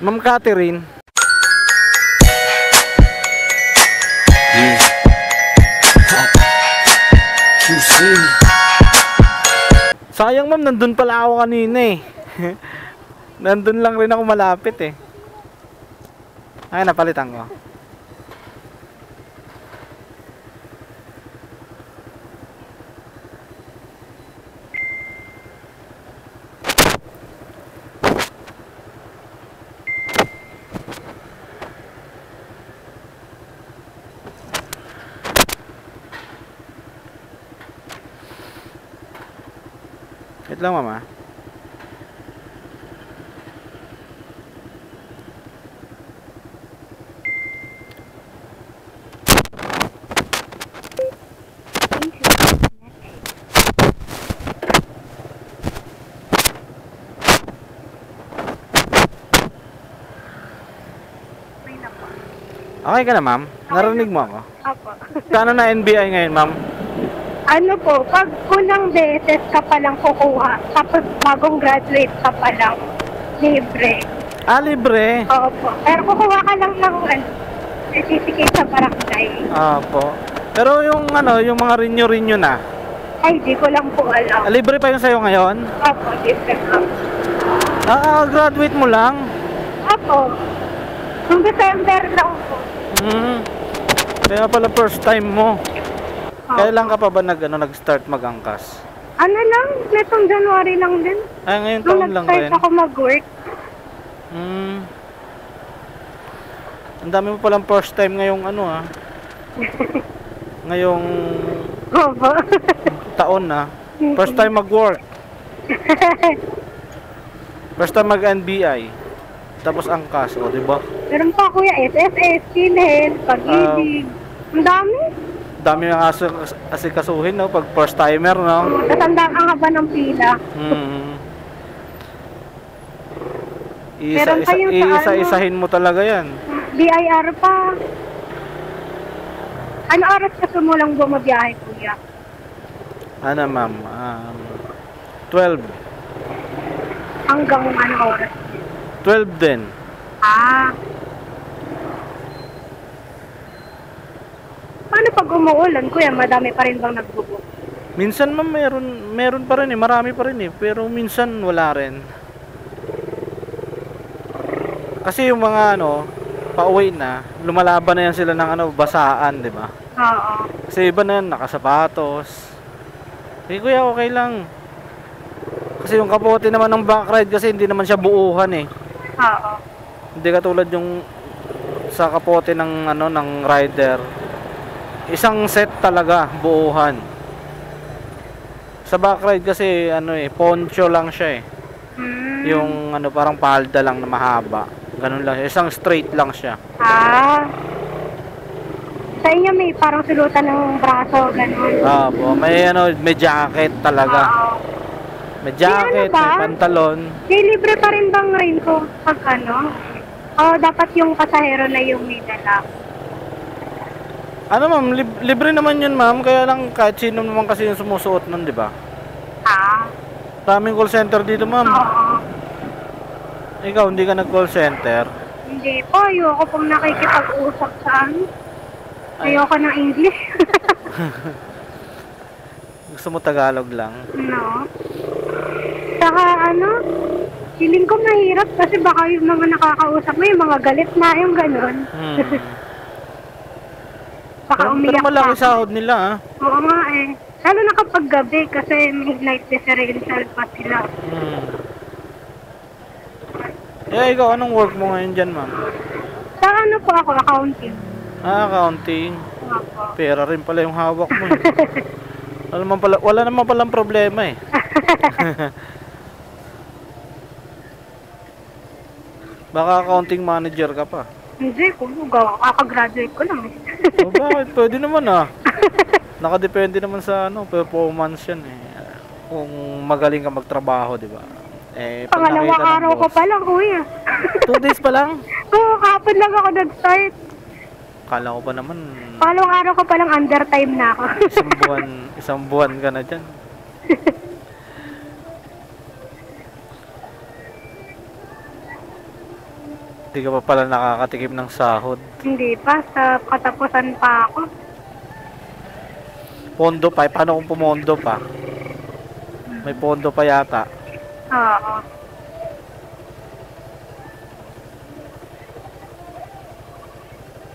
Ma'am Catherine. Sayang ma'am, nandun pala ako kanina eh. Nandun lang rin ako malapit eh. Ay, napalitan ko. Wait lang mama. Okay ka na ma'am? Narinig mo ako? Apo. Kano na NBI ngayon ma'am? Ano po, pag unang beses ka palang kukuha, tapos bagong graduate ka palang, libre. Ah, libre? Opo. Pero kukuha ka lang ng certificate sa barangay. Opo. Pero yung ano, yung mga renew na? Ay, di ko lang po alam. Libre pa yung sa'yo ngayon? Opo, libre lang. Graduate mo lang? Opo. Noong December lang po. Kaya pala first time mo. Opo. Kailan ka pa ba nag-start mag-angkas? Ano lang, netong January lang din. Ay, ngayon Nung taon lang nag-start rin. ako mag-work. Ang dami mo palang first time ngayong ano ngayong Opo. taon na. First time mag-work. First time mag-NBI. Tapos angkas, o diba? Meron pa kuya, SSS, Philhead, Pag-ibig. Ang dami. Dami ng asikasuhin, no? Pag first timer, no? Tatanda ang haba ng pila. Meron pa yung sa Isa-isahin mo talaga yan. BIR pa. Ano oras ka sumulang bumabiyahe, kuya? Ano, ma'am? 12. Hanggang ano oras? 12 din. Paano pag umuulan, kuya? Madami pa rin bang nagbubo? Minsan, ma'am, meron pa rin eh. Marami pa rin eh. Pero minsan wala rin. Kasi yung mga pauwi na, lumalaban na yan sila ng basaan, di ba? Oo. Kasi iba na yan, nakasapatos. Kuya, okay lang. Kasi yung kapote naman ng backride kasi hindi naman siya buuhan eh. Oo. Hindi katulad yung sa kapote ng ng rider. Isang set talaga, buuhan. Sa backride kasi poncho lang siya eh. Yung parang palda lang na mahaba. Ganun lang, isang straight lang siya. Sa inyo may parang sulutan ng braso, ganun. May jacket talaga. May jacket, may pantalon. Libre pa rin bang raincoat pag dapat yung pasahero na yung may dala? Ma'am, libre naman yun ma'am. Kaya lang kahit sino naman kasi yung sumusuot nun, di ba? Maraming call center dito ma'am. Ikaw, hindi ka nag-call center? Hindi po, ayoko pong nakikipag-usap saan. Ayoko ng English. Gusto mo Tagalog lang? No. Saka feeling ko mahirap kasi baka yung mga nakakausap mo, yung mga galit na, yung ganun. Baka umiyak pero malaki sahod nila Oo nga eh. Lalo na kapag gabi kasi midnight differential pa sila. Ikaw, anong work mo ngayon dyan, ma'am? Sa po ako, accounting. Accounting. Opo. Pera rin pala yung hawak mo. Wala naman palang problema eh. Baka accounting manager ka pa. Hindi, kakagraduate ko lang eh. Bakit? Pwede naman Nakadepende naman sa performance yan eh. Kung magaling ka magtrabaho, di ba? Pangalawang araw ko pa lang, kuya. 2 days pa lang? Oo, kapon lang ako nag-start. Kala ko pa naman. Pangalawang araw ko pa lang, under time na ako. isang buwan ka na dyan. Di ka pa pala nakakatikim ng sahod. Hindi pa, sa katapusan pa ako. Pondo pa, paano kung pumondo pa? May pondo pa yata. Oo.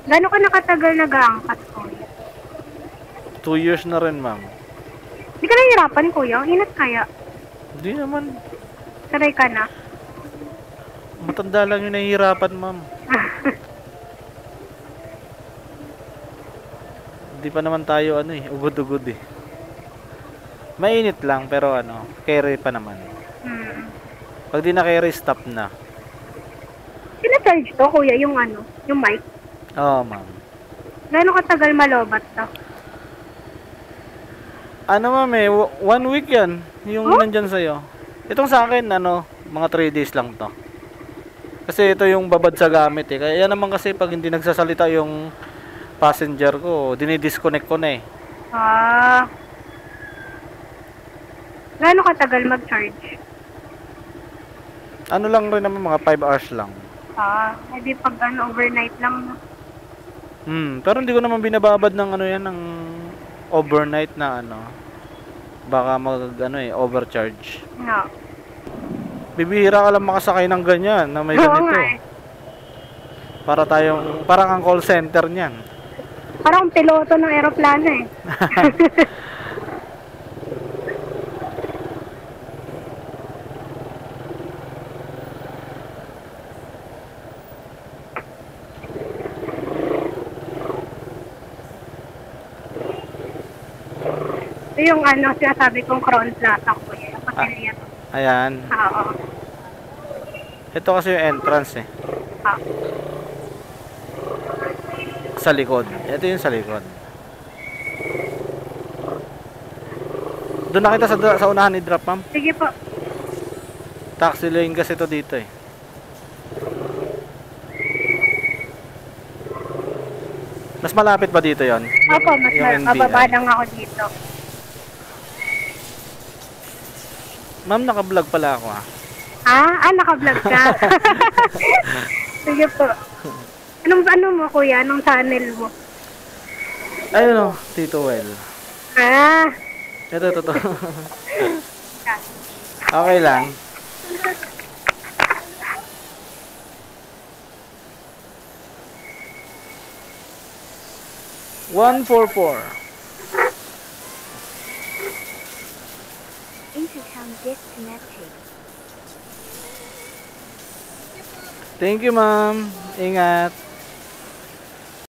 Gano'n ka nakatagal nag-aangkas, kuya? 2 years na rin, ma'am. Hindi ka nahihirapan, kuya? Ang inat kaya? Hindi naman. Sanay ka na? Matanda lang yung nahihirapan, ma'am. Hindi pa naman tayo ugod-ugod eh. Mainit lang pero carry pa naman. Pag di na carry, stop na. Sina-charge to, kuya, yung mic? Oo, ma'am. Gano'n katagal malobat to? Ma'am 1 week yan. Yung nandyan sa'yo. Itong sa akin, mga 3 days lang to. Kasi ito yung babad sa gamit eh. Kaya yan naman kasi pag hindi nagsasalita yung passenger ko, dinidisconnect ko na eh. Gano'n katagal mag-charge? Lang rin naman, mga 5 hours lang. Hindi pag overnight lang. Pero hindi ko naman binababad ng ng overnight na baka overcharge. No. Bibihira ka lang makasakay ng ganyan na may ganito. Parang ang call center niyan. Parang piloto ng eroplano eh. Ito yung sinasabi kong Crown Plaza ko eh. Yung pasilya to. Ayan. Oo. Ito kasi yung entrance eh. Sa likod. Ito yung sa likod. Doon na kita sa unahan ni drop, ma'am. Sige po. Taxi lane kasi ito dito eh. Mas malapit ba dito yon? Opo, mas mababa lang ako dito. Ma'am, naka-vlog pala ako ha. Naka-vlog ka. Sige po. Anong mo, kuya? Anong channel mo? Ayun Tito Well. Ito. Okay lang. $144. Intercom disconnected. Thank you, ma'am. Ingat.